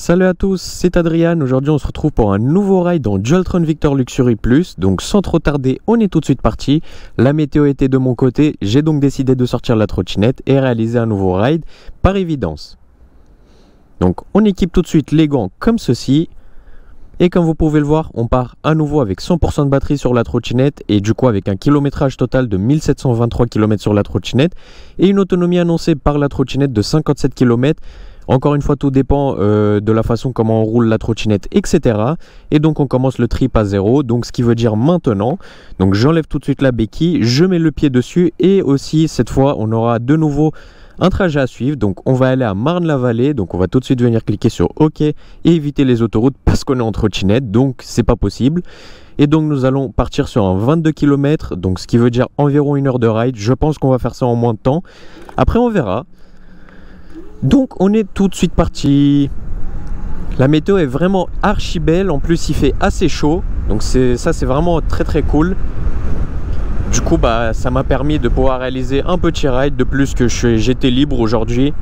Salut à tous, c'est Adrian. Aujourd'hui on se retrouve pour un nouveau ride dans Joltron Victor Luxury Plus. Donc sans trop tarder, on est tout de suite parti. La météo était de mon côté, j'ai donc décidé de sortir la trottinette et réaliser un nouveau ride par évidence. Donc on équipe tout de suite les gants comme ceci. Et comme vous pouvez le voir, on part à nouveau avec 100% de batterie sur la trottinette et du coup avec un kilométrage total de 1723 km sur la trottinette et une autonomie annoncée par la trottinette de 57 km. Encore une fois, tout dépend de la façon comment on roule la trottinette, etc. Et donc on commence le trip à 0, donc ce qui veut dire maintenant. Donc j'enlève tout de suite la béquille, je mets le pied dessus et aussi cette fois on aura de nouveau un trajet à suivre. Donc on va aller à Marne-la-Vallée, donc on va tout de suite venir cliquer sur OK et éviter les autoroutes parce qu'on est en trottinette, donc c'est pas possible. Et donc nous allons partir sur un 22 km, donc ce qui veut dire environ 1 heure de ride. Je pense qu'on va faire ça en moins de temps. Après on verra. Donc on est tout de suite parti. La météo est vraiment archi belle. En plus il fait assez chaud. Donc c'est vraiment très très cool. Du coup ça m'a permis de pouvoir réaliser un petit ride. De plus que j'étais libre aujourd'hui.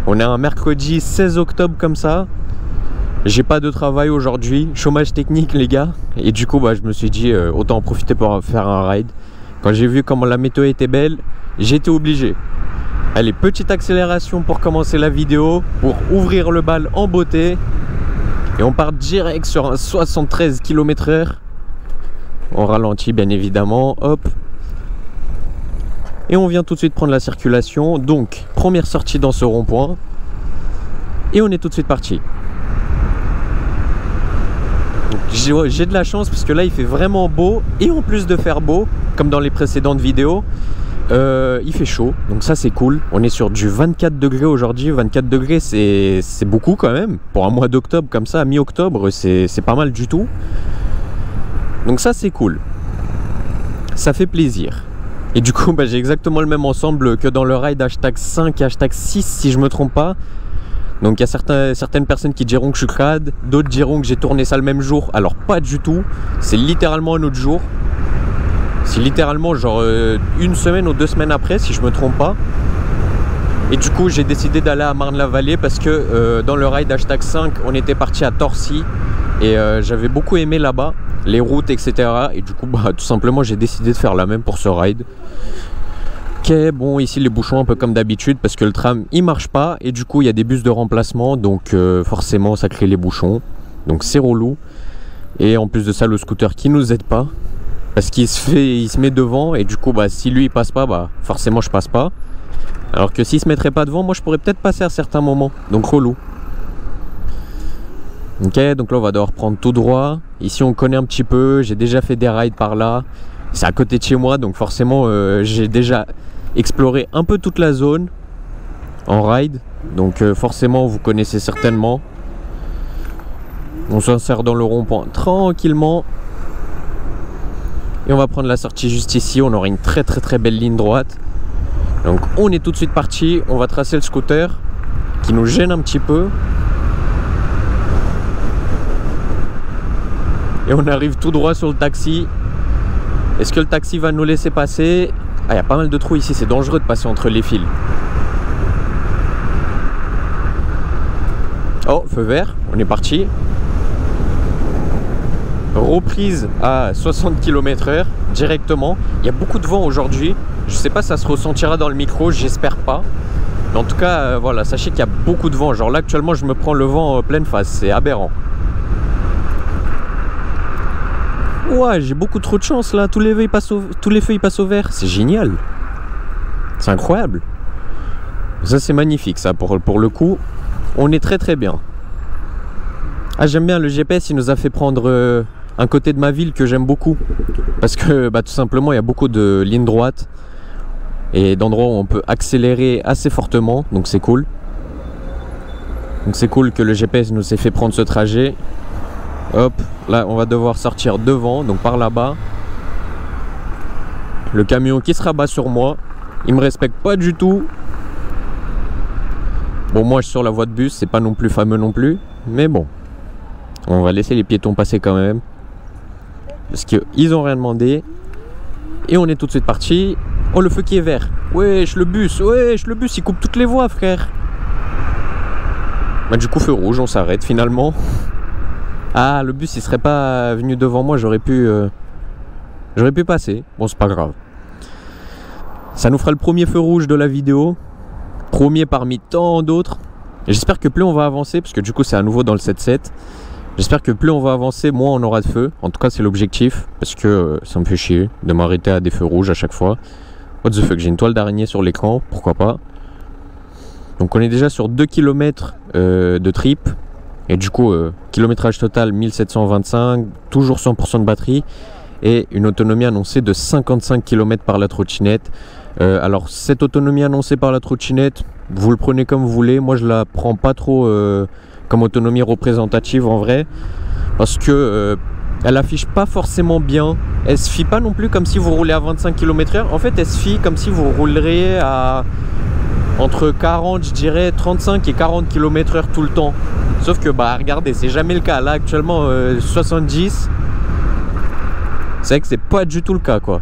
On est un mercredi 16 octobre comme ça. J'ai pas de travail aujourd'hui. Chômage technique les gars. Et du coup je me suis dit autant en profiter pour faire un ride. Quand j'ai vu comment la météo était belle, j'étais obligé. Allez, petite accélération pour commencer la vidéo, pour ouvrir le bal en beauté. Et on part direct sur un 73 km/h. On ralentit bien évidemment, hop. Et on vient tout de suite prendre la circulation. Donc, première sortie dans ce rond-point. Et on est tout de suite parti. J'ai de la chance parce que là il fait vraiment beau. Et en plus de faire beau, comme dans les précédentes vidéos, il fait chaud, donc ça c'est cool. On est sur du 24 degrés aujourd'hui. 24 degrés c'est beaucoup quand même. Pour un mois d'octobre comme ça, à mi-octobre, c'est pas mal du tout. Donc ça c'est cool. Ça fait plaisir. Et du coup j'ai exactement le même ensemble que dans le ride hashtag 5 et hashtag 6 si je me trompe pas. Donc il y a certaines personnes qui diront que je suis crade, d'autres diront que j'ai tourné ça le même jour. Alors pas du tout, c'est littéralement un autre jour. C'est littéralement genre une semaine ou 2 semaines après si je me trompe pas. Et du coup j'ai décidé d'aller à Marne-la-Vallée parce que dans le ride hashtag 5 on était parti à Torcy. Et j'avais beaucoup aimé là-bas, les routes etc. Et du coup tout simplement j'ai décidé de faire la même pour ce ride. Ok, bon ici les bouchons un peu comme d'habitude parce que le tram il marche pas. Et du coup il y a des bus de remplacement. Donc forcément ça crée les bouchons. Donc c'est relou. Et en plus de ça le scooter qui nous aide pas. Parce qu'il se met devant et du coup si lui il passe pas, forcément je passe pas. Alors que s'il se mettrait pas devant, moi je pourrais peut-être passer à certains moments. Donc relou. Ok, donc là on va devoir prendre tout droit. Ici on connaît un petit peu, j'ai déjà fait des rides par là. C'est à côté de chez moi, donc forcément j'ai déjà exploré un peu toute la zone en ride. Donc forcément vous connaissez certainement. On s'insère dans le rond-point tranquillement. Et on va prendre la sortie juste ici. On aura une très belle ligne droite. Donc on est tout de suite parti. On va tracer le scooter qui nous gêne un petit peu. Et on arrive tout droit sur le taxi. Est-ce que le taxi va nous laisser passer? Ah, il y a pas mal de trous ici. C'est dangereux de passer entre les fils. Oh, feu vert. On est parti. Reprise à 60 km/h directement. Il y a beaucoup de vent aujourd'hui. Je sais pas si ça se ressentira dans le micro, j'espère pas. Mais en tout cas, voilà, sachez qu'il y a beaucoup de vent. Genre là actuellement je me prends le vent en pleine face, c'est aberrant. Ouais, j'ai beaucoup trop de chance là. Tous les feux ils passent au vert. C'est génial. C'est incroyable. Ça c'est magnifique ça pour le coup. On est très bien. Ah j'aime bien le GPS, il nous a fait prendre un côté de ma ville que j'aime beaucoup. Parce que tout simplement il y a beaucoup de lignes droites. Et d'endroits où on peut accélérer assez fortement. Donc c'est cool. Donc c'est cool que le GPS nous ait fait prendre ce trajet. Hop, là on va devoir sortir devant, donc par là-bas. Le camion qui se rabat sur moi. Il me respecte pas du tout. Bon moi je suis sur la voie de bus, c'est pas non plus fameux non plus. Mais bon. On va laisser les piétons passer quand même. Parce qu'ils ont rien demandé. Et on est tout de suite parti. Oh le feu qui est vert. Wesh le bus il coupe toutes les voies frère. Bah, du coup feu rouge, on s'arrête finalement. Ah, le bus il serait pas venu devant moi, j'aurais pu passer. Bon, c'est pas grave. Ça nous fera le premier feu rouge de la vidéo. Premier parmi tant d'autres. J'espère que plus on va avancer, parce que du coup c'est à nouveau dans le 7-7. J'espère que plus on va avancer, moins on aura de feu. En tout cas c'est l'objectif, parce que ça me fait chier de m'arrêter à des feux rouges à chaque fois. What the fuck, j'ai une toile d'araignée sur l'écran, pourquoi pas. Donc on est déjà sur 2 km de trip. Et du coup, kilométrage total 1725, toujours 100% de batterie. Et une autonomie annoncée de 55 km par la trottinette. Alors cette autonomie annoncée par la trottinette, vous le prenez comme vous voulez. Moi je la prends pas trop comme autonomie représentative en vrai. Parce que elle affiche pas forcément bien. Elle se fie pas non plus comme si vous roulez à 25 km/h. En fait elle se fie comme si vous rouleriez à entre 40, je dirais 35 et 40 km/h tout le temps. Sauf que bah regardez, c'est jamais le cas. Là actuellement 70. C'est vrai que c'est pas du tout le cas quoi.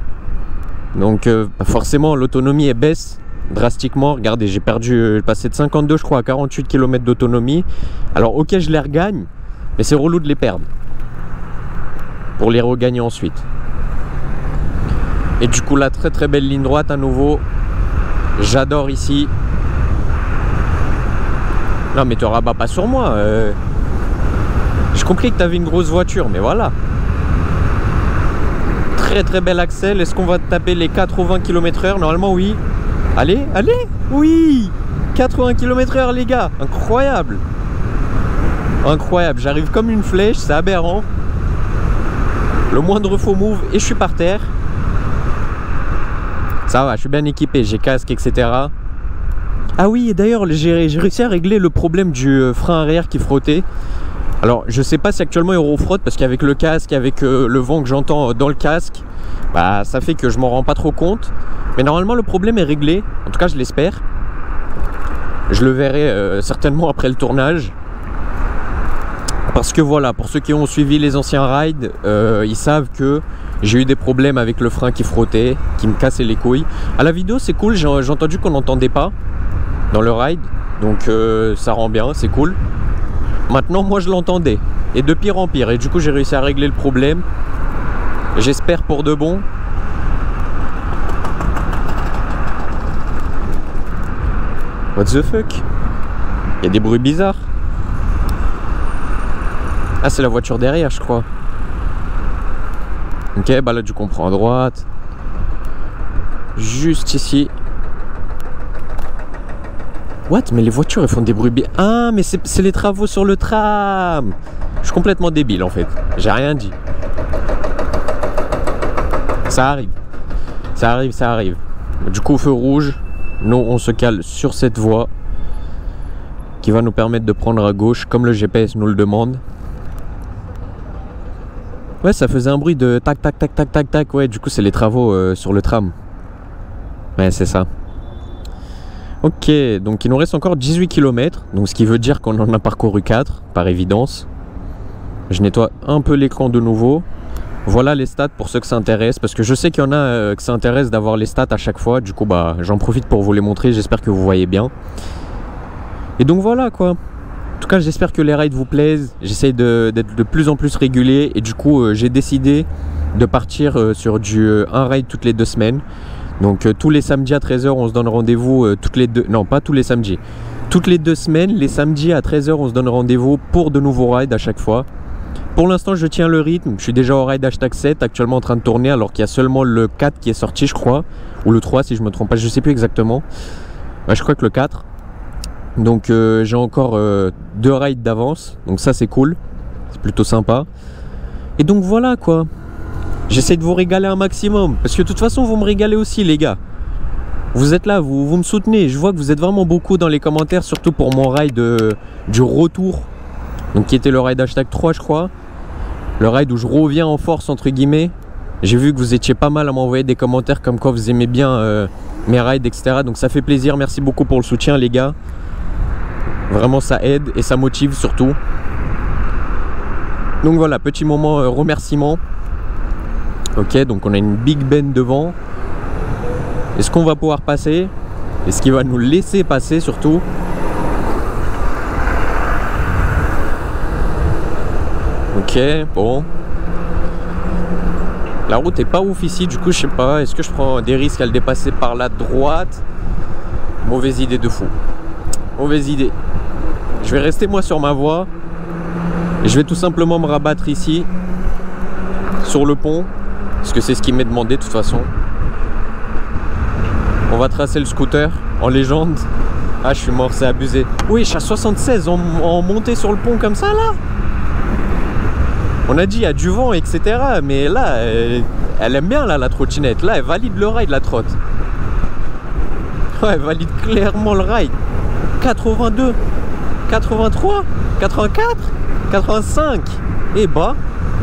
Donc forcément l'autonomie elle baisse drastiquement. Regardez, j'ai passé de 52 je crois à 48 km d'autonomie. Alors ok, je les regagne, mais c'est relou de les perdre pour les regagner ensuite. Et du coup la très belle ligne droite à nouveau. J'adore ici. Non mais te rabats pas sur moi. J'ai compris que tu avais une grosse voiture, mais voilà. Très bel axel. Est-ce qu'on va taper les 80 km/h? Normalement oui. Allez, allez. Oui, 80 km/h les gars. Incroyable. Incroyable, j'arrive comme une flèche, c'est aberrant. Le moindre faux move et je suis par terre. Ça va, je suis bien équipé, j'ai casque, etc. Ah oui, et d'ailleurs j'ai réussi à régler le problème du frein arrière qui frottait. Alors je sais pas si actuellement il refrotte, parce qu'avec le casque, avec le vent que j'entends dans le casque, bah ça fait que je m'en rends pas trop compte. Mais normalement le problème est réglé, en tout cas je l'espère. Je le verrai certainement après le tournage. Parce que voilà, pour ceux qui ont suivi les anciens rides, ils savent que j'ai eu des problèmes avec le frein qui frottait, qui me cassait les couilles. À la vidéo c'est cool, j'ai entendu qu'on n'entendait pas dans le ride, donc ça rend bien, c'est cool. Maintenant moi je l'entendais, et de pire en pire, et du coup j'ai réussi à régler le problème. J'espère pour de bon. What the fuck? Il y a des bruits bizarres. Ah c'est la voiture derrière je crois. Ok, bah là du coup on prend à droite. Juste ici. What? Mais les voitures elles font des bruits bizarres. Ah mais c'est les travaux sur le tram. Je suis complètement débile en fait. J'ai rien dit. Ça arrive. Ça arrive, ça arrive. Du coup feu rouge. Nous on se cale sur cette voie qui va nous permettre de prendre à gauche comme le GPS nous le demande. Ouais, ça faisait un bruit de tac tac tac tac tac tac. Ouais, du coup c'est les travaux sur le tram. Ouais, c'est ça. Ok, donc il nous reste encore 18 km. Donc ce qui veut dire qu'on en a parcouru 4 par évidence. Je nettoie un peu l'écran de nouveau. Voilà les stats pour ceux que ça intéresse, parce que je sais qu'il y en a que ça intéresse d'avoir les stats à chaque fois. Du coup bah j'en profite pour vous les montrer, j'espère que vous voyez bien. Et donc voilà quoi. En tout cas j'espère que les rides vous plaisent. J'essaye d'être de plus en plus régulier. Et du coup j'ai décidé de partir sur un ride toutes les 2 semaines. Donc tous les samedis à 13 h on se donne rendez-vous toutes les deux... Non pas tous les samedis. Toutes les 2 semaines, les samedis à 13 h on se donne rendez-vous pour de nouveaux rides à chaque fois. Pour l'instant je tiens le rythme, je suis déjà au ride #7 actuellement en train de tourner, alors qu'il y a seulement le 4 qui est sorti je crois, ou le 3 si je me trompe pas, je sais plus exactement. Ouais, je crois que le 4. Donc j'ai encore 2 rides d'avance, donc ça c'est cool, c'est plutôt sympa. Et donc voilà quoi, j'essaie de vous régaler un maximum, parce que de toute façon vous me régalez aussi les gars. Vous êtes là, vous me soutenez, je vois que vous êtes vraiment beaucoup dans les commentaires, surtout pour mon ride du retour, donc qui était le ride #3 je crois. Le ride où je reviens en force entre guillemets. J'ai vu que vous étiez pas mal à m'envoyer des commentaires comme quoi vous aimez bien mes rides etc. Donc ça fait plaisir, merci beaucoup pour le soutien les gars. Vraiment ça aide et ça motive surtout. Donc voilà, petit moment remerciement. Ok, donc on a une Big Ben devant. Est-ce qu'on va pouvoir passer? Est-ce qu'il va nous laisser passer surtout? Ok, bon. La route est pas ouf ici, du coup je sais pas, est-ce que je prends des risques à le dépasser par la droite? Mauvaise idée de fou. Mauvaise idée. Je vais rester moi sur ma voie. Et je vais tout simplement me rabattre ici, sur le pont, parce que c'est ce qui m'est demandé de toute façon. On va tracer le scooter en légende. Ah, je suis mort, c'est abusé. Oui, je suis à 76 en montée sur le pont comme ça là. On a dit il y a du vent, etc. Mais là, elle aime bien là, la trottinette. Là, elle valide le ride, la trotte. Ouais, elle valide clairement le ride. 82, 83, 84, 85. Et bah,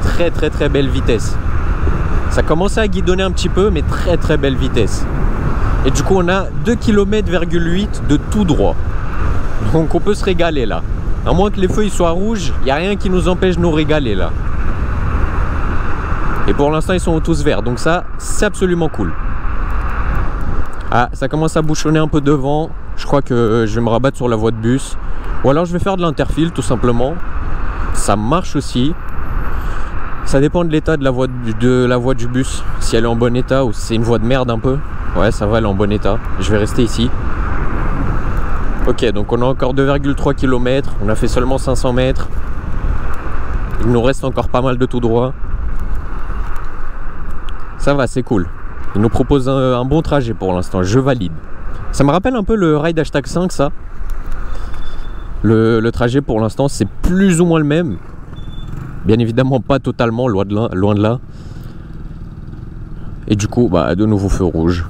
très très très belle vitesse. Ça commençait à guidonner un petit peu, mais très très belle vitesse. Et du coup, on a 2,8 km de tout droit. Donc on peut se régaler là. À moins que les feux ils soient rouges, il n'y a rien qui nous empêche de nous régaler là. Et pour l'instant, ils sont tous verts. Donc ça, c'est absolument cool. Ah, ça commence à bouchonner un peu devant. Je crois que je vais me rabattre sur la voie de bus. Ou alors je vais faire de l'interfile tout simplement. Ça marche aussi. Ça dépend de l'état de la voie du bus. Si elle est en bon état ou si c'est une voie de merde un peu. Ouais, ça va, elle est en bon état. Je vais rester ici. Ok, donc on a encore 2,3 km. On a fait seulement 500 mètres. Il nous reste encore pas mal de tout droit. Ça va, c'est cool. Il nous propose un bon trajet pour l'instant. Je valide. Ça me rappelle un peu le ride #5, ça. Le trajet pour l'instant, c'est plus ou moins le même. Bien évidemment, pas totalement, loin de là. Et du coup, bah, de nouveau feu rouge.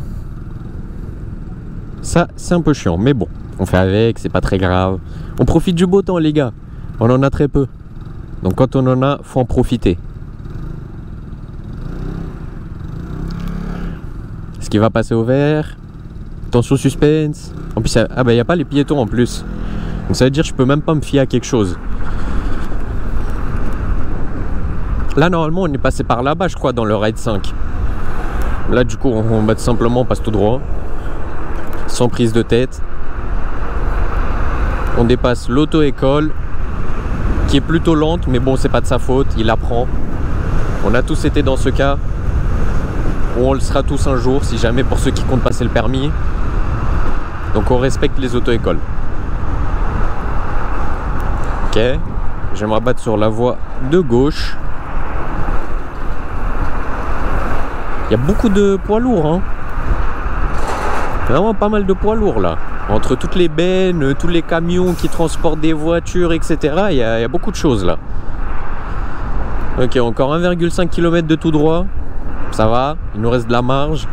Ça, c'est un peu chiant, mais bon, on fait avec, c'est pas très grave. On profite du beau temps, les gars. On en a très peu. Donc quand on en a, faut en profiter. Est-ce qu'il va passer au vert? Attention, suspense. En plus, ah bah, il n'y a pas les piétons en plus. Donc ça veut dire que je peux même pas me fier à quelque chose. Là, normalement, on est passé par là-bas, je crois, dans le ride 5. Là, du coup, on va tout simplement, on passe tout droit. Sans prise de tête. On dépasse l'auto-école, qui est plutôt lente, mais bon, c'est pas de sa faute, il apprend. On a tous été dans ce cas, ou on le sera tous un jour, si jamais, pour ceux qui comptent passer le permis. Donc on respecte les auto-écoles. Ok, je vais me rabattre sur la voie de gauche. Il y a beaucoup de poids lourds, hein. Vraiment pas mal de poids lourds là. Entre toutes les bennes, tous les camions qui transportent des voitures, etc. Il y a beaucoup de choses là. Ok, encore 1,5 km de tout droit. Ça va, il nous reste de la marge.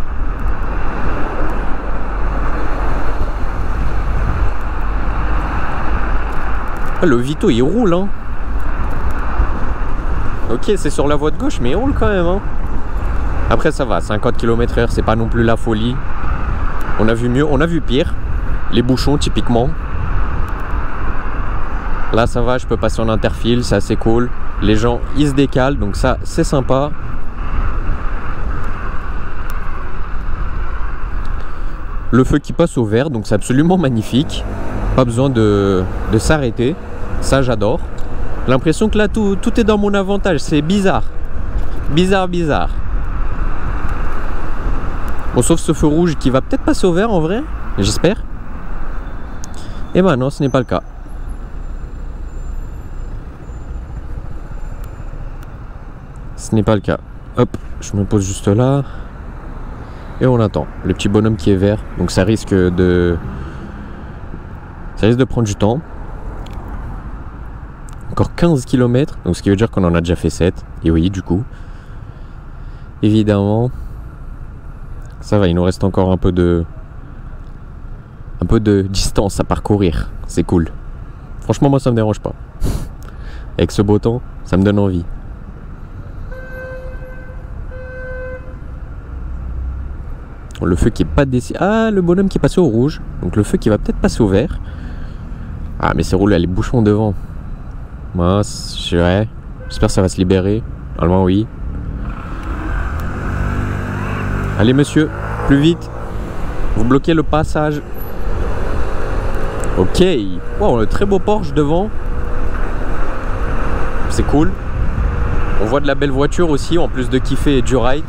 Ah, le Vito il roule, hein. Ok, c'est sur la voie de gauche, mais il roule quand même, hein. Après ça va, 50 km/h, c'est pas non plus la folie. On a vu mieux, on a vu pire. Les bouchons typiquement. Là ça va, je peux passer en interfile, c'est assez cool. Les gens ils se décalent, donc ça c'est sympa. Le feu qui passe au vert, donc c'est absolument magnifique. Pas besoin de s'arrêter. Ça j'adore. L'impression que là tout est dans mon avantage, c'est bizarre. Bizarre. Bon, sauf ce feu rouge qui va peut-être passer au vert en vrai, j'espère. Et ben non, ce n'est pas le cas. Ce n'est pas le cas. Hop, je me pose juste là. Et on attend. Le petit bonhomme qui est vert, donc ça risque de prendre du temps. Encore 15 km, donc ce qui veut dire qu'on en a déjà fait 7. Et oui, du coup, évidemment, ça va, il nous reste encore un peu de distance à parcourir. C'est cool. Franchement, moi, ça me dérange pas. Avec ce beau temps, ça me donne envie. Le feu qui est pas décidé. Ah, le bonhomme qui est passé au rouge. Donc le feu qui va peut-être passer au vert. Ah, mais c'est roulé, les bouchons devant. Moi, ouais. J'espère que ça va se libérer. Normalement, oui. Allez, monsieur, plus vite. Vous bloquez le passage. Ok. Wow, un très beau Porsche devant. C'est cool. On voit de la belle voiture aussi, en plus de kiffer et du ride.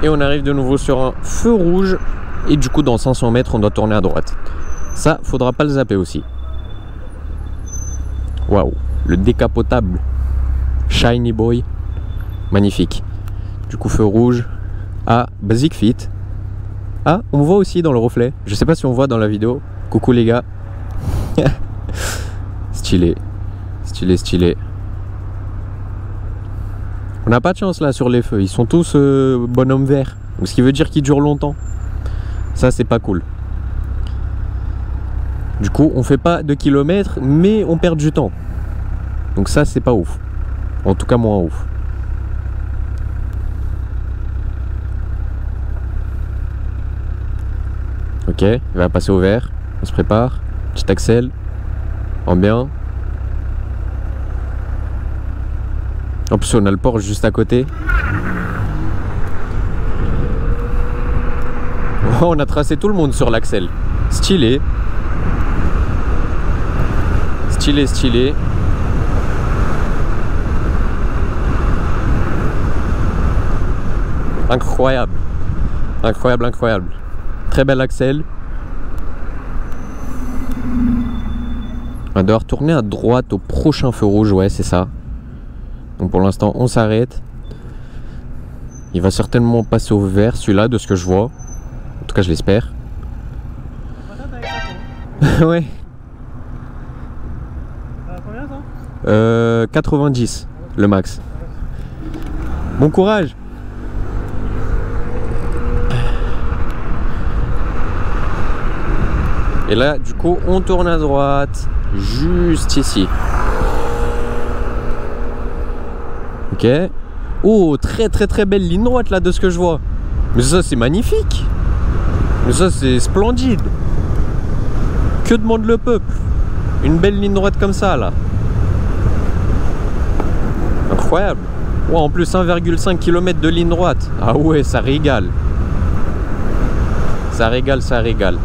Et on arrive de nouveau sur un feu rouge. Et du coup, dans 500 mètres, on doit tourner à droite. Ça, faudra pas le zapper aussi. Waouh, le décapotable Shiny Boy. Magnifique. Du coup, feu rouge. Ah, Basic Fit. Ah, on voit aussi dans le reflet. Je sais pas si on voit dans la vidéo. Coucou les gars. Stylé. Stylé, stylé. On n'a pas de chance là sur les feux. Ils sont tous bonhomme vert. Donc ce qui veut dire qu'ils durent longtemps. Ça, c'est pas cool. Du coup, on fait pas de kilomètres, mais on perd du temps. Donc ça, c'est pas ouf. En tout cas, moins ouf. Ok, il va passer au vert. On se prépare. Petit accel. En bien. En plus, on a le port juste à côté. Oh, on a tracé tout le monde sur l'accel. Stylé. Stylé, stylé. Incroyable. Incroyable, incroyable. Très bel accel. On va devoir tourner à droite au prochain feu rouge, ouais, c'est ça. Donc pour l'instant, on s'arrête. Il va certainement passer au vert, celui-là, de ce que je vois. En tout cas, je l'espère. Ouais. Combien ça 90, le max. Bon courage. Et là, du coup, on tourne à droite, juste ici. Ok. Oh, très très très belle ligne droite là de ce que je vois. Mais ça, c'est magnifique. Mais ça, c'est splendide. Que demande le peuple? Une belle ligne droite comme ça là. Incroyable. Ouais, en plus 1,5 km de ligne droite. Ah ouais, ça régale. Ça régale, ça régale.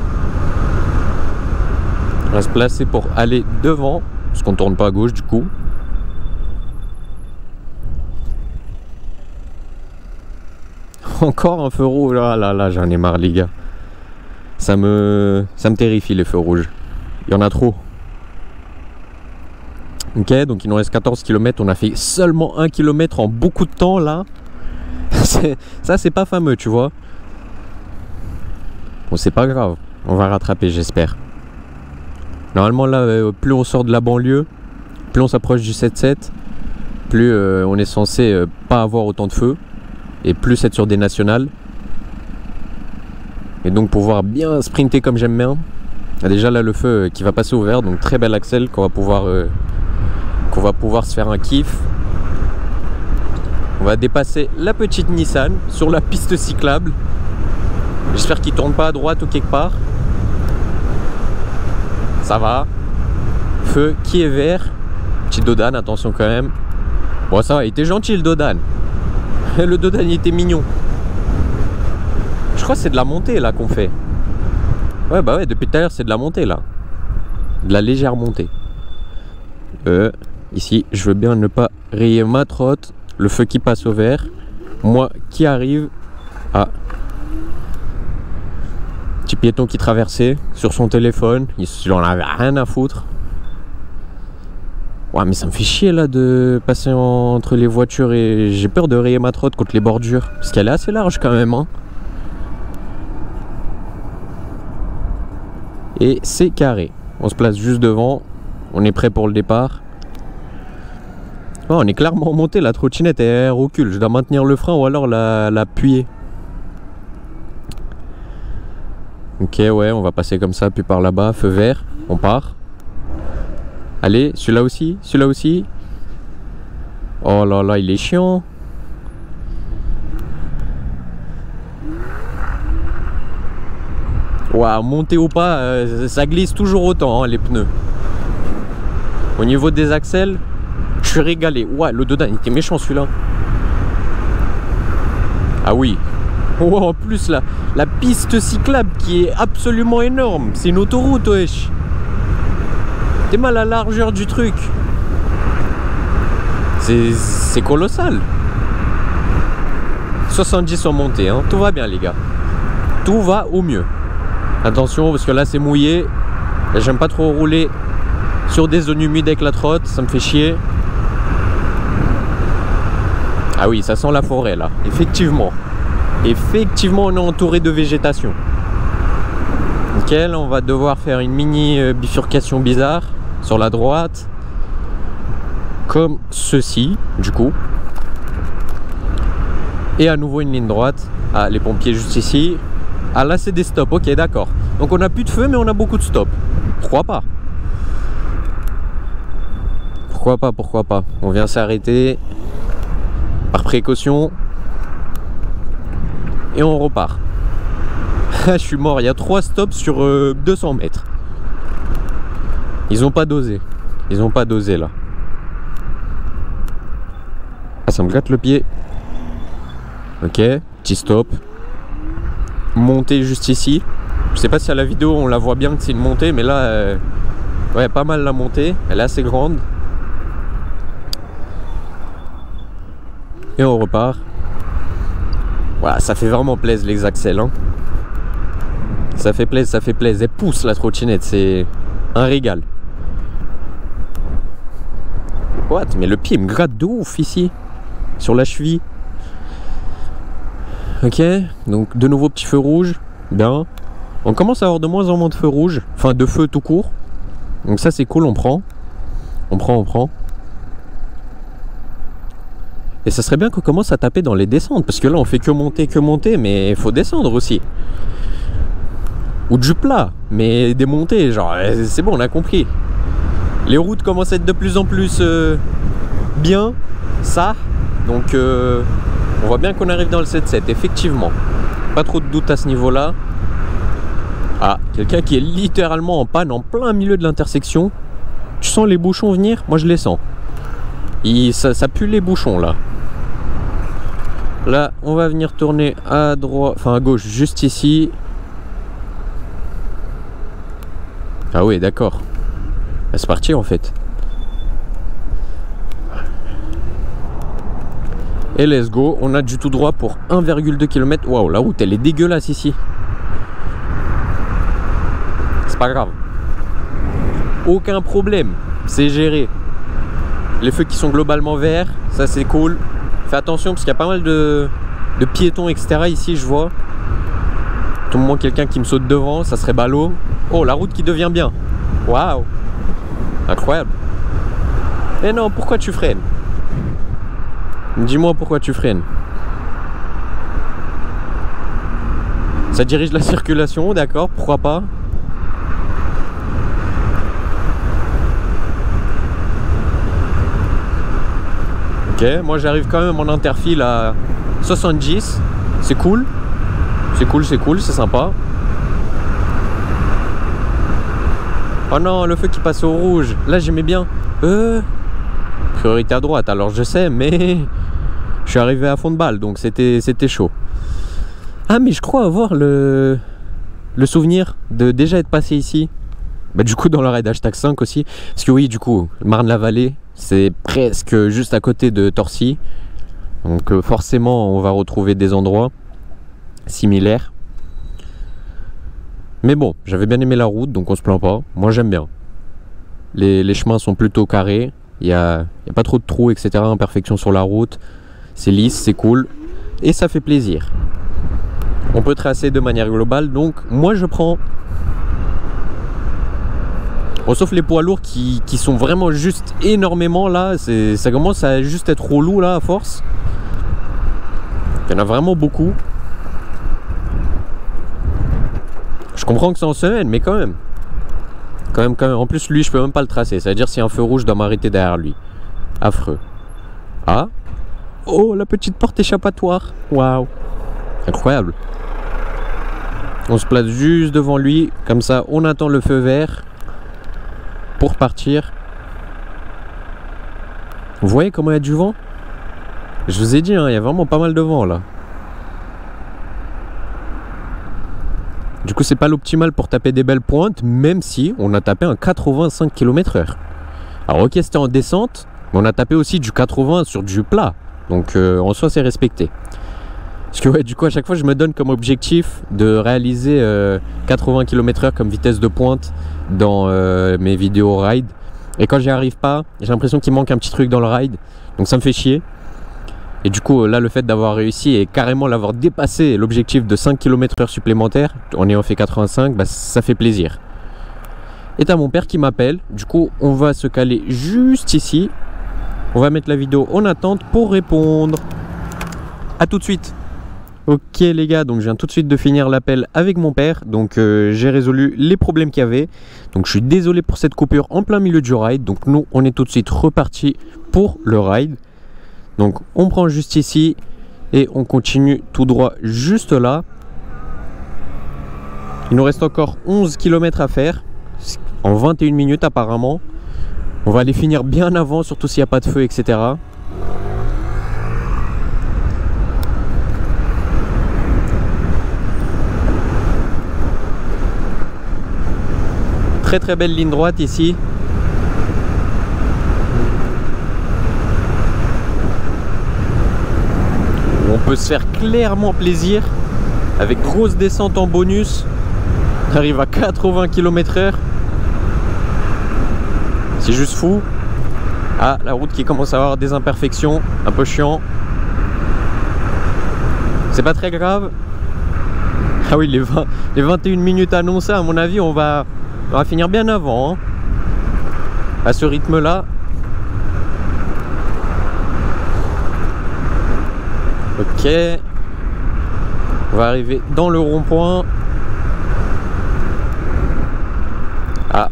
On va se placer pour aller devant, parce qu'on ne tourne pas à gauche du coup. Encore un feu rouge. Ah là là, j'en ai marre les gars. Ça me terrifie les feux rouges. Il y en a trop. Ok, donc il nous reste 14 km. On a fait seulement 1 km en beaucoup de temps là. Ça c'est pas fameux, tu vois. Bon, c'est pas grave. On va rattraper, j'espère. Normalement là, plus on sort de la banlieue, plus on s'approche du 7-7, plus on est censé pas avoir autant de feu. Et plus être sur des nationales. Et donc pouvoir bien sprinter comme j'aime bien. Déjà là le feu qui va passer au vert. Donc très bel accel qu'on va pouvoir se faire un kiff. On va dépasser la petite Nissan sur la piste cyclable. J'espère qu'il tourne pas à droite ou quelque part. Ça va. Feu qui est vert. Petit Dodan, attention quand même. Bon ça va, il était gentil le Dodan. Le Dodan il était mignon. Je crois que c'est de la montée là qu'on fait. Ouais bah ouais, depuis tout à l'heure c'est de la montée là. De la légère montée. Ici je veux bien ne pas rayer ma trotte. Le feu qui passe au vert. Moi qui arrive. Ah. Petit piéton qui traversait sur son téléphone. Il en avait rien à foutre. Ouais mais ça me fait chier là de passer entre les voitures et j'ai peur de rayer ma trotte contre les bordures. Parce qu'elle est assez large quand même hein. Et c'est carré. On se place juste devant. On est prêt pour le départ. Oh, on est clairement monté, la trottinette elle recule. Je dois maintenir le frein ou alors l'appuyer. Ok ouais, on va passer comme ça, puis par là-bas, feu vert, on part. Allez, celui-là aussi, celui-là aussi. Oh là là, il est chiant. Waouh, monter ou pas, ça glisse toujours autant, hein, les pneus. Au niveau des axels, je suis régalé. Ouais, le Dodan, il était méchant celui-là. Ah oui. Oh, en plus, la piste cyclable qui est absolument énorme. C'est une autoroute, wesh. T'es mal à la largeur du truc. C'est colossal. 70 en montée, hein. Tout va bien les gars. Tout va au mieux. Attention parce que là c'est mouillé. J'aime pas trop rouler sur des zones humides avec la trotte, ça me fait chier. Ah oui, ça sent la forêt là, effectivement. Effectivement, on est entouré de végétation. Ok, là on va devoir faire une mini bifurcation bizarre sur la droite. Comme ceci, du coup. Et à nouveau une ligne droite. Ah, les pompiers juste ici. Ah, là c'est des stops, ok, d'accord. Donc on n'a plus de feu, mais on a beaucoup de stops. Pourquoi pas? Pourquoi pas? On vient s'arrêter par précaution. Et on repart. Je suis mort, il y a 3 stops sur 200 mètres. Ils ont pas dosé. Ils ont pas dosé là. Ah, ça me gratte le pied. Ok, petit stop. Montée juste ici. Je sais pas si à la vidéo on la voit bien que c'est une montée, mais là, ouais, pas mal la montée. Elle est assez grande. Et on repart. Voilà, ça fait vraiment plaisir les axels, hein. Ça fait plaisir, ça fait plaisir. Elle pousse la trottinette, c'est un régal. What? Mais le pied me gratte de ouf ici. Sur la cheville. Ok, donc de nouveau petit feu rouge. Bien. On commence à avoir de moins en moins de feux rouges. Enfin de feu tout court. Donc ça c'est cool, on prend. On prend. Et ça serait bien qu'on commence à taper dans les descentes. Parce que là on fait que monter, mais il faut descendre aussi. Ou du plat, mais des montées, genre c'est bon, on a compris. Les routes commencent à être de plus en plus bien, ça. Donc on voit bien qu'on arrive dans le 7-7, effectivement. Pas trop de doute à ce niveau-là. Ah, quelqu'un qui est littéralement en panne en plein milieu de l'intersection. Tu sens les bouchons venir? Moi je les sens. Ça pue les bouchons là. Là, on va venir tourner à droite, enfin à gauche, juste ici. Ah oui, d'accord. C'est parti en fait. Et let's go, on a du tout droit pour 1,2 km. Waouh, la route elle est dégueulasse ici. C'est pas grave. Aucun problème, c'est géré. Les feux qui sont globalement verts, ça c'est cool. Fais attention parce qu'il y a pas mal de piétons etc. ici, je vois. Tout le monde, quelqu'un qui me saute devant, ça serait ballot. Oh, la route qui devient bien. Waouh, incroyable. Mais non, pourquoi tu freines? Dis-moi pourquoi tu freines. Ça dirige la circulation, d'accord, pourquoi pas. Ok, moi j'arrive quand même en interfile à 70. C'est cool. C'est cool, c'est sympa. Oh non, le feu qui passe au rouge. Là j'aimais bien. Priorité à droite, alors je sais, mais je suis arrivé à fond de balle, donc c'était chaud. Ah, mais je crois avoir le souvenir de déjà être passé ici. Bah du coup dans le raid #5 aussi. Parce que oui, du coup, Marne-la-Vallée, c'est presque juste à côté de Torcy. Donc forcément, on va retrouver des endroits similaires. Mais bon, j'avais bien aimé la route, donc on se plaint pas. Moi j'aime bien. Les chemins sont plutôt carrés. Il n'y a pas trop de trous, etc. Imperfections sur la route. C'est lisse, c'est cool. Et ça fait plaisir. On peut tracer de manière globale. Donc moi je prends. Bon, sauf les poids lourds qui sont vraiment juste énormément là. Ça commence à juste être relou là à force. Il y en a vraiment beaucoup. Je comprends que c'est en semaine, mais quand même. Quand même. En plus, lui, je peux même pas le tracer. C'est-à-dire, s'il y a un feu rouge, je dois m'arrêter derrière lui. Affreux. Ah. Oh, la petite porte échappatoire. Waouh. Incroyable. On se place juste devant lui. Comme ça, on attend le feu vert pour partir. Vous voyez comment il y a du vent? Je vous ai dit, hein, il y a vraiment pas mal de vent là. Du coup, c'est pas l'optimal pour taper des belles pointes, même si on a tapé un 85 km/h. Alors, ok, c'était en descente, mais on a tapé aussi du 80 sur du plat. Donc, en soi, c'est respecté. Parce que, ouais, du coup, à chaque fois, je me donne comme objectif de réaliser 80 km/h comme vitesse de pointe dans mes vidéos ride. Et quand j'y arrive pas, j'ai l'impression qu'il manque un petit truc dans le ride. Donc, ça me fait chier. Et du coup, là, le fait d'avoir réussi et carrément l'avoir dépassé l'objectif de 5 km/h supplémentaires, en ayant fait 85, bah, ça fait plaisir. Et t'as mon père qui m'appelle. Du coup, on va se caler juste ici. On va mettre la vidéo en attente pour répondre. A tout de suite. Ok les gars, donc je viens tout de suite de finir l'appel avec mon père. Donc j'ai résolu les problèmes qu'il y avait. Donc je suis désolé pour cette coupure en plein milieu du ride. Donc nous, on est tout de suite reparti pour le ride. Donc on prend juste ici et on continue tout droit juste là. Il nous reste encore 11 km à faire en 21 minutes apparemment. On va aller finir bien avant, surtout s'il n'y a pas de feu, etc. Très très belle ligne droite ici. On peut se faire clairement plaisir avec grosse descente en bonus. On arrive à 80 km/h. C'est juste fou. Ah, la route qui commence à avoir des imperfections, un peu chiant. C'est pas très grave. Ah oui, les 21 minutes annoncées, à mon avis, on va finir bien avant. Hein. À ce rythme-là. Ok. On va arriver dans le rond-point. Ah.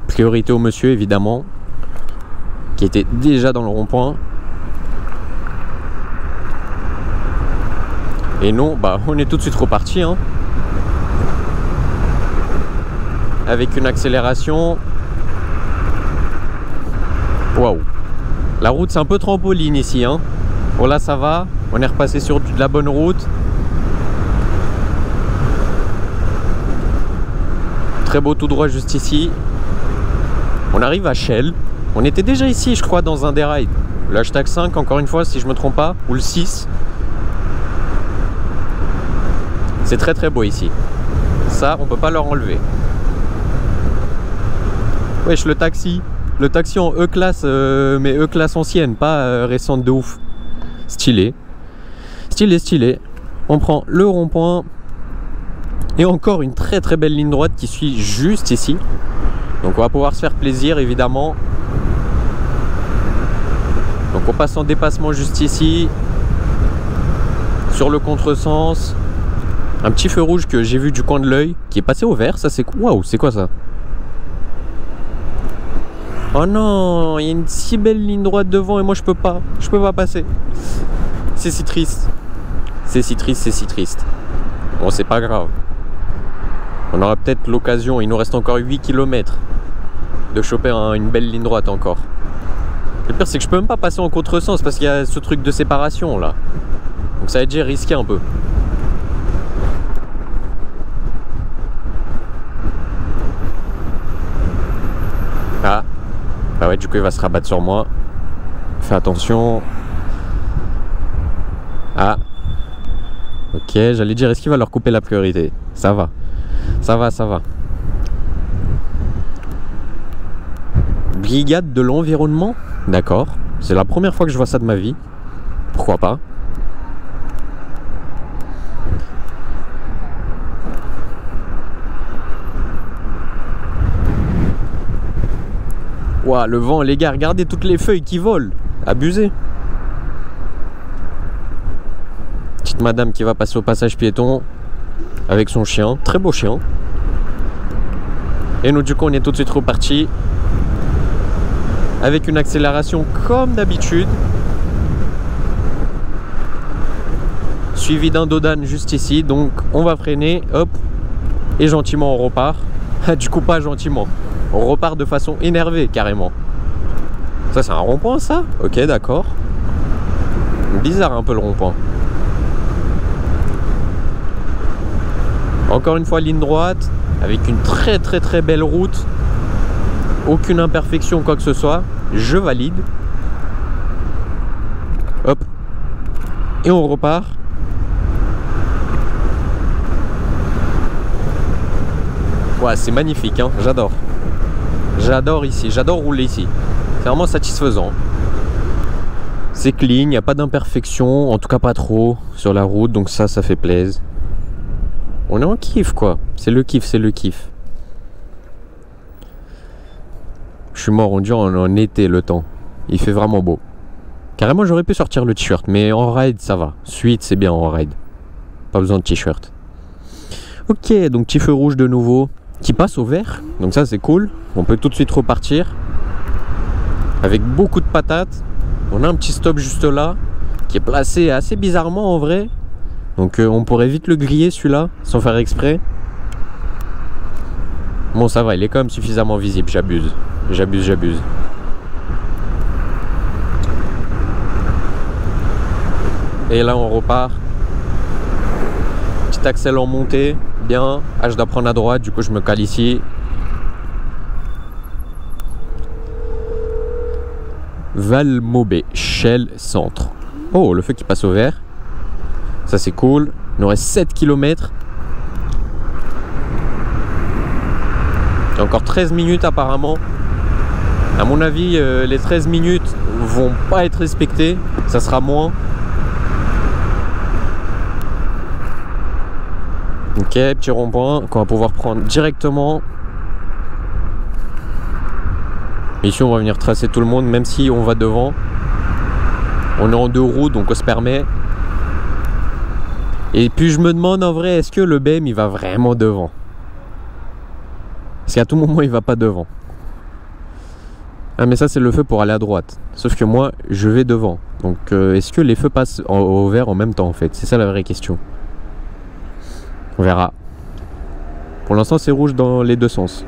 Priorité au monsieur, évidemment. Qui était déjà dans le rond-point. Et non, bah on est tout de suite reparti. Hein. Avec une accélération. Waouh. La route c'est un peu trampoline ici. Hein. Bon là ça va. On est repassé sur de la bonne route. Très beau tout droit juste ici. On arrive à Shell. On était déjà ici je crois dans un des rides. Le hashtag 5 encore une fois si je me trompe pas. Ou le 6. C'est très très beau ici. Ça on peut pas leur enlever. Wesh le taxi. Le taxi en E-classe, mais E-classe ancienne, pas récente de ouf. Stylé. Stylé, stylé. On prend le rond-point. Et encore une très très belle ligne droite qui suit juste ici. Donc on va pouvoir se faire plaisir évidemment. Donc on passe en dépassement juste ici. Sur le contresens. Un petit feu rouge que j'ai vu du coin de l'œil qui est passé au vert. Ça c'est... Waouh, c'est quoi ça? Oh non, il y a une si belle ligne droite devant et moi je peux pas passer. C'est si triste. C'est si triste, c'est si triste. Bon, c'est pas grave. On aura peut-être l'occasion, il nous reste encore 8 km de choper une belle ligne droite encore. Le pire c'est que je peux même pas passer en contresens parce qu'il y a ce truc de séparation là. Donc ça va être déjà risqué un peu. Ah. Bah ouais, du coup il va se rabattre sur moi. Fais attention. Ah. Ok, j'allais dire, est-ce qu'il va leur couper la priorité? Ça va. Ça va, ça va. Brigade de l'environnement? D'accord. C'est la première fois que je vois ça de ma vie. Pourquoi pas? Ouah, le vent, les gars, regardez toutes les feuilles qui volent. Abusé. Petite madame qui va passer au passage piéton avec son chien. Très beau chien. Et nous, du coup, on est tout de suite reparti avec une accélération comme d'habitude. Suivi d'un dodan juste ici. Donc, on va freiner. Hop. Et gentiment, on repart. Du coup, pas gentiment. On repart de façon énervée, carrément. Ça, c'est un rond-point, ça? Ok, d'accord. Bizarre un peu le rond-point. Encore une fois, ligne droite, avec une très belle route. Aucune imperfection, quoi que ce soit. Je valide. Hop. Et on repart. Ouais, c'est magnifique, hein. J'adore. J'adore ici, j'adore rouler ici. C'est vraiment satisfaisant. C'est clean, il n'y a pas d'imperfection, en tout cas pas trop sur la route, donc ça fait plaisir. On est en kiff, quoi. C'est le kiff, c'est le kiff. Je suis mort, on dirait en été le temps. Il fait vraiment beau. Carrément, j'aurais pu sortir le t-shirt, mais en ride, ça va. Suite, c'est bien en ride. Pas besoin de t-shirt. Ok, donc petit feu rouge de nouveau, qui passe au vert. Donc ça, c'est cool. On peut tout de suite repartir. Avec beaucoup de patates. On a un petit stop juste là, qui est placé assez bizarrement en vrai. Donc on pourrait vite le griller celui-là, sans faire exprès. Bon, ça va, il est quand même suffisamment visible, j'abuse. J'abuse. Et là, on repart. Petit accel en montée, bien. Ah, je dois prendre à droite, du coup, je me cale ici. Valmaubé, Shell Centre. Oh, le feu qui passe au vert. Ça, c'est cool. Il nous reste 7 km. Il y a encore 13 minutes apparemment. À mon avis, les 13 minutes vont pas être respectées. Ça sera moins. Ok, petit rond-point qu'on va pouvoir prendre directement. Ici, on va venir tracer tout le monde, même si on va devant. On est en deux roues, donc on se permet. Et puis, je me demande en vrai, est-ce que le BM, il va vraiment devant? Parce qu'à tout moment, il va pas devant. Ah, mais ça, c'est le feu pour aller à droite. Sauf que moi, je vais devant. Donc, est-ce que les feux passent au vert en même temps, en fait? C'est ça la vraie question. On verra. Pour l'instant, c'est rouge dans les deux sens.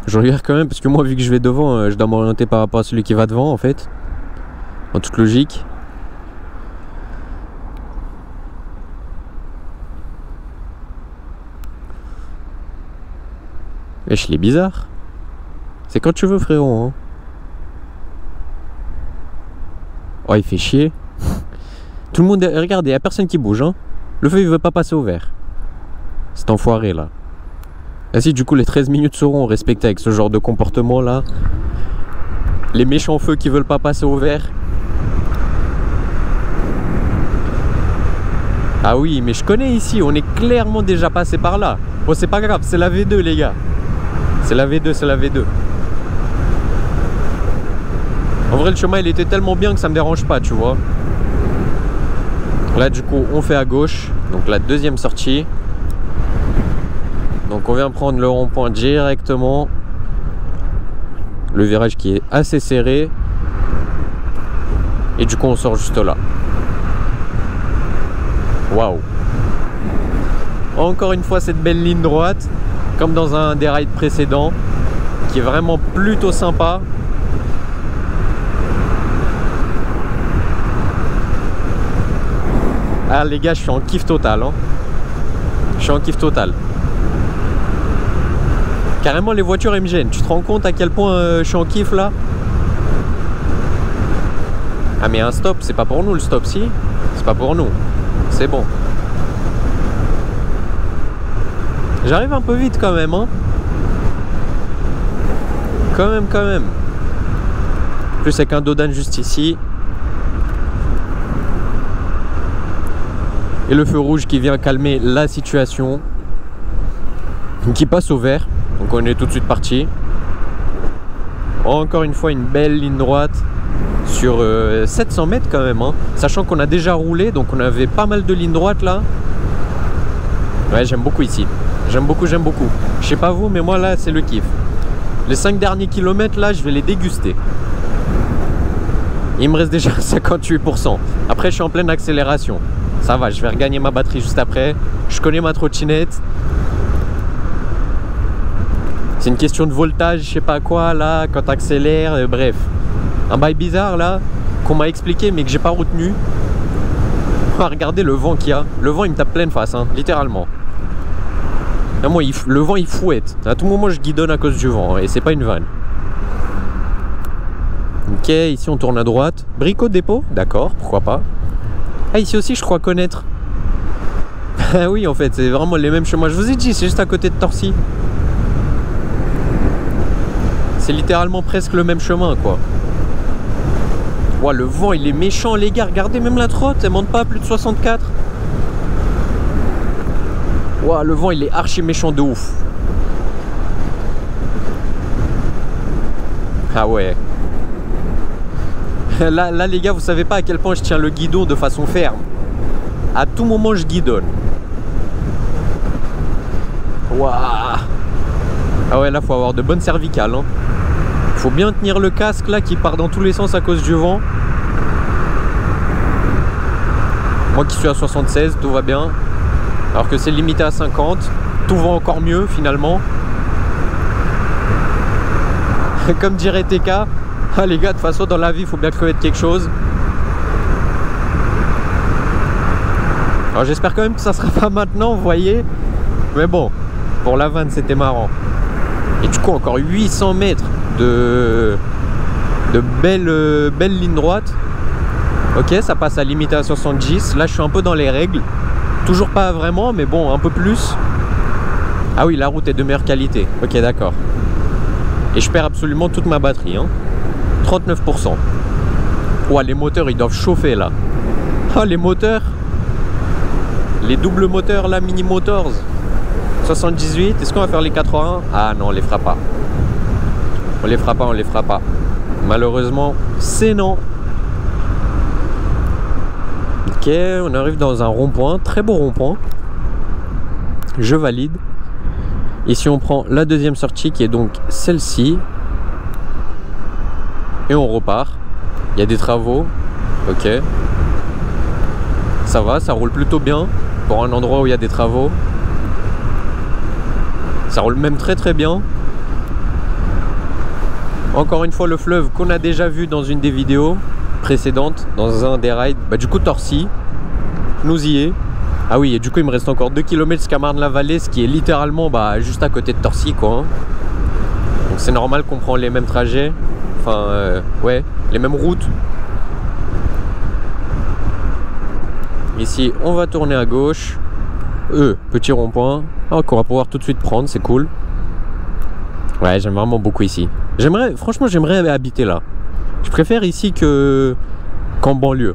Je regarde quand même parce que moi, vu que je vais devant, je dois m'orienter par rapport à celui qui va devant, en fait. En toute logique. Wesh, il est bizarre. C'est quand tu veux, frérot. Hein. Oh, il fait chier. Tout le monde, regardez, il n'y a personne qui bouge. Hein. Le feu, il veut pas passer au vert. C'est enfoiré, là. Ah si, du coup, les 13 minutes seront respectées avec ce genre de comportement, là. Les méchants feux qui veulent pas passer au vert. Ah oui, mais je connais ici. On est clairement déjà passé par là. Bon, c'est pas grave. C'est la V2, les gars. C'est la V2, c'est la V2. En vrai, le chemin, il était tellement bien que ça me dérange pas, tu vois. Là, du coup, on fait à gauche. Donc, la deuxième sortie. Donc, on vient prendre le rond-point directement. Le virage qui est assez serré. Et du coup, on sort juste là. Waouh. Encore une fois, cette belle ligne droite. Comme dans un des rides précédents. Qui est vraiment plutôt sympa. Ah les gars, je suis en kiff total. Hein. Je suis en kiff total. Carrément, les voitures, elles me gênent. Tu te rends compte à quel point je suis en kiff là? Ah mais un stop, c'est pas pour nous le stop, si? C'est pas pour nous. C'est bon. J'arrive un peu vite quand même. Hein. Quand même. Plus avec un dodan juste ici. Et le feu rouge qui vient calmer la situation. Qui passe au vert. Donc on est tout de suite parti. Encore une fois une belle ligne droite. Sur 700 mètres quand même. Hein. Sachant qu'on a déjà roulé. Donc on avait pas mal de lignes droites là. Ouais, j'aime beaucoup ici. J'aime beaucoup. Je sais pas vous, mais moi là c'est le kiff. Les 5 derniers kilomètres là, je vais les déguster. Il me reste déjà 58%. Après je suis en pleine accélération. Ça va, je vais regagner ma batterie juste après. Je connais ma trottinette. C'est une question de voltage, je sais pas quoi là, quand t'accélères, bref. Un bail bizarre là, qu'on m'a expliqué mais que j'ai pas retenu. Regardez le vent qu'il y a. Le vent il me tape pleine face, hein, littéralement. Là, moi, le vent il fouette. À tout moment je guidonne à cause du vent. Et c'est pas une vanne. Ok, ici on tourne à droite. Bricot dépôt, d'accord, pourquoi pas. Ah, ici aussi je crois connaître. Ah oui, en fait, c'est vraiment les mêmes chemins. Je vous ai dit, c'est juste à côté de Torcy. C'est littéralement presque le même chemin, quoi. Ouah, le vent, il est méchant, les gars. Regardez, même la trotte, elle monte pas à plus de 64. Ouah, le vent, il est archi méchant de ouf. Ah ouais. Là, les gars, vous savez pas à quel point je tiens le guidon de façon ferme. À tout moment, je guidonne. Waouh. Ah ouais, là, faut avoir de bonnes cervicales. Hein. Faut bien tenir le casque, là, qui part dans tous les sens à cause du vent. Moi qui suis à 76, tout va bien. Alors que c'est limité à 50. Tout va encore mieux, finalement. Comme dirait TK. Ah les gars, de toute façon dans la vie il faut bien crever de quelque chose. Alors j'espère quand même que ça sera pas maintenant, vous voyez. Mais bon, pour la vanne c'était marrant. Et du coup encore 800 mètres de belles lignes droites. Ok, ça passe à limiter à 70. Là je suis un peu dans les règles. Toujours pas vraiment, mais bon, un peu plus. Ah oui, la route est de meilleure qualité. Ok, d'accord. Et je perds absolument toute ma batterie, hein. 39%. Ouah, les moteurs ils doivent chauffer là. Ah, les moteurs. Les doubles moteurs là, Mini Motors. 78. Est-ce qu'on va faire les 81? Ah non, on les fera pas. On les fera pas, on les fera pas. Malheureusement, c'est non. Ok, on arrive dans un rond-point. Très beau rond-point. Je valide. Ici, on prend la deuxième sortie qui est donc celle-ci. Et on repart. Il y a des travaux. Ok. Ça va, ça roule plutôt bien. Pour un endroit où il y a des travaux. Ça roule même très très bien. Encore une fois le fleuve qu'on a déjà vu dans une des vidéos précédentes. Dans un des rides. Bah du coup Torcy. Nous y est. Ah oui, et du coup il me reste encore 2 km jusqu'à Marne-la-Vallée. Ce qui est littéralement juste à côté de Torcy quoi. Hein. Donc c'est normal qu'on prend les mêmes trajets. Enfin, ouais, les mêmes routes. Ici, on va tourner à gauche. Petit rond-point. Ah, qu'on va pouvoir tout de suite prendre, c'est cool. Ouais, j'aime vraiment beaucoup ici. Franchement, j'aimerais habiter là. Je préfère ici qu'en banlieue.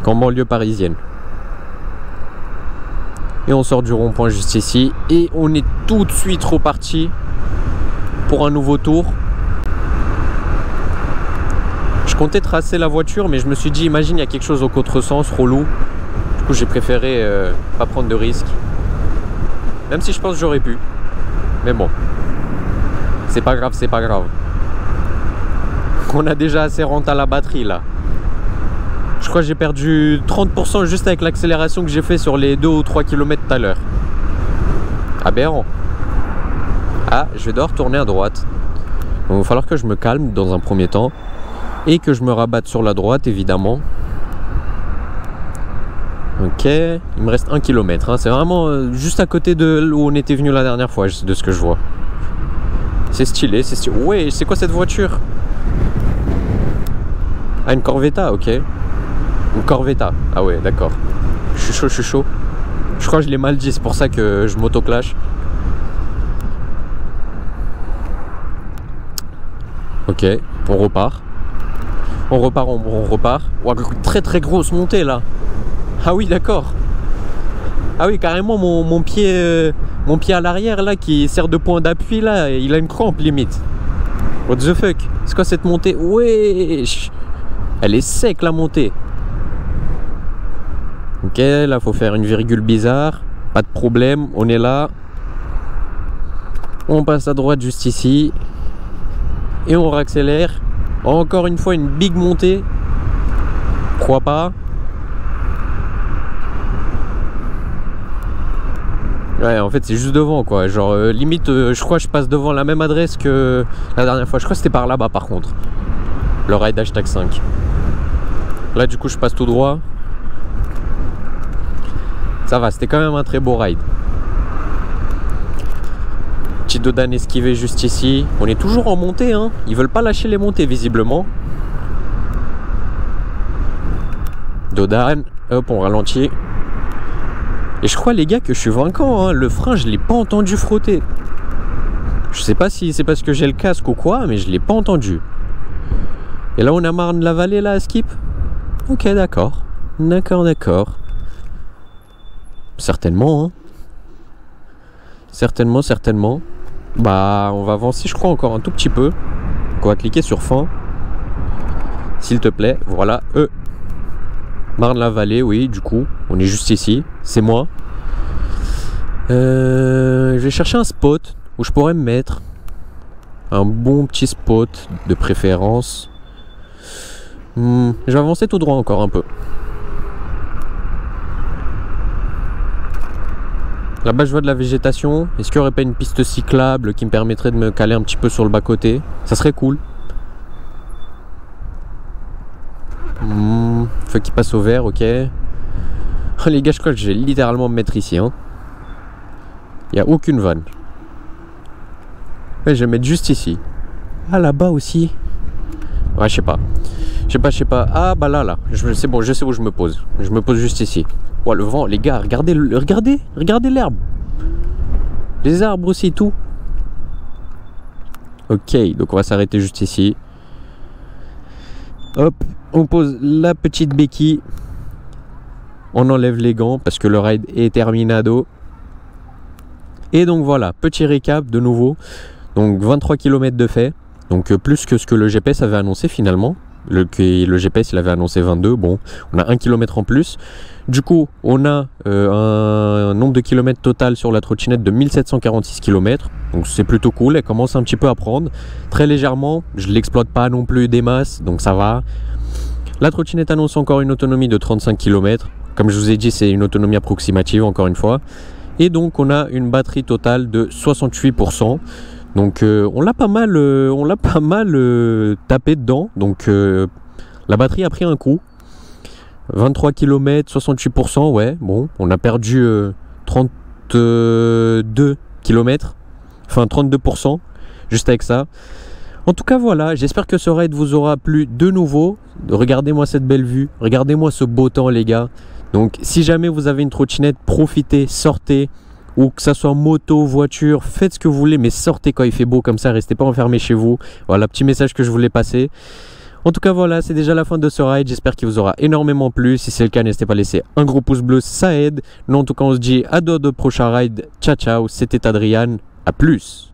Qu'en banlieue parisienne. Et on sort du rond-point juste ici. Et on est tout de suite reparti pour un nouveau tour. Je comptais tracer la voiture, mais je me suis dit, imagine, il y a quelque chose au contresens, relou. Du coup, j'ai préféré pas prendre de risques. Même si je pense que j'aurais pu. Mais bon. C'est pas grave, c'est pas grave. On a déjà assez renté à la batterie, là. Je crois que j'ai perdu 30% juste avec l'accélération que j'ai fait sur les 2 ou 3 km tout à l'heure. Aberrant. Ah, je vais devoir tourner à droite. Donc, il va falloir que je me calme dans un premier temps. Et que je me rabatte sur la droite, évidemment. Ok, il me reste 1 km. Hein. C'est vraiment juste à côté de où on était venu la dernière fois, de ce que je vois. C'est stylé, c'est stylé. Ouais, c'est quoi cette voiture? Ah, une Corvetta, ok. Une Corvetta. Ah ouais, d'accord. Je suis chaud, je suis chaud. Je crois que je l'ai mal dit, c'est pour ça que je m'auto-clash. Ok, on repart. On repart, on repart. Wow, très très grosse montée là. Ah oui, d'accord. Ah oui, carrément mon pied à l'arrière là qui sert de point d'appui là, il a une crampe limite. What the fuck? C'est quoi cette montée? Wesh. Elle est sec la montée. Ok, là faut faire une virgule bizarre. Pas de problème, on est là. On passe à droite juste ici. Et on réaccélère. Encore une fois une big montée. Pourquoi pas? Ouais, en fait c'est juste devant quoi. Genre limite je crois que je passe devant la même adresse que la dernière fois. Je crois que c'était par là-bas par contre. Le ride hashtag 5. Là du coup je passe tout droit. Ça va, c'était quand même un très beau ride. Petit Dodan esquivé juste ici. On est toujours en montée, hein. Ils veulent pas lâcher les montées visiblement. Dodan, hop, on ralentit. Et je crois les gars que je suis vainquant, hein. Le frein je l'ai pas entendu frotter. Je sais pas si c'est parce que j'ai le casque ou quoi, mais je l'ai pas entendu. Et là on a Marne-la-Vallée là à skip. Ok, d'accord. D'accord. Certainement, hein. Certainement. Bah, on va avancer, je crois, encore un tout petit peu. On va cliquer sur fin. S'il te plaît, voilà. Marne-la-Vallée, oui, du coup. On est juste ici. C'est moi. Je vais chercher un spot où je pourrais me mettre. Un bon petit spot de préférence. Je vais avancer tout droit encore un peu. Là-bas, je vois de la végétation. Est-ce qu'il n'y aurait pas une piste cyclable qui me permettrait de me caler un petit peu sur le bas-côté? Ça serait cool. Feu qui passe au vert, ok. Oh, les gars, je crois que je vais littéralement me mettre ici. Hein. Il n'y a aucune vanne. Ouais, je vais me mettre juste ici. Ah, là-bas aussi. Ouais, je sais pas. Ah, bah là. C'est bon, je sais où je me pose. Je me pose juste ici. Oh, le vent, les gars, regardez l'herbe. Les arbres aussi, tout. Ok, donc on va s'arrêter juste ici. Hop, on pose la petite béquille. On enlève les gants parce que le ride est terminado. Et donc voilà, petit récap de nouveau. Donc 23 km de fait. Donc plus que ce que le GPS avait annoncé finalement. Le GPS il avait annoncé 22. Bon, on a 1 km en plus. Du coup, on a un nombre de kilomètres total sur la trottinette de 1746 km. Donc c'est plutôt cool, elle commence un petit peu à prendre. Très légèrement, je ne l'exploite pas non plus des masses, donc ça va. La trottinette annonce encore une autonomie de 35 km. Comme je vous ai dit, c'est une autonomie approximative encore une fois. Et donc on a une batterie totale de 68%. Donc on l'a pas mal, tapé dedans. Donc la batterie a pris un coup. 23 km, 68%, ouais, bon, on a perdu 32 km, enfin 32%, juste avec ça. En tout cas, voilà, j'espère que ce ride vous aura plu de nouveau. Regardez-moi cette belle vue, regardez-moi ce beau temps, les gars. Donc, si jamais vous avez une trottinette, profitez, sortez, ou que ça soit moto, voiture, faites ce que vous voulez, mais sortez quand il fait beau comme ça, restez pas enfermés chez vous. Voilà, petit message que je voulais passer. En tout cas voilà, c'est déjà la fin de ce ride, j'espère qu'il vous aura énormément plu. Si c'est le cas, n'hésitez pas à laisser un gros pouce bleu, ça aide. Nous en tout cas on se dit à deux de prochains rides. Ciao ciao, c'était Adrian, à plus.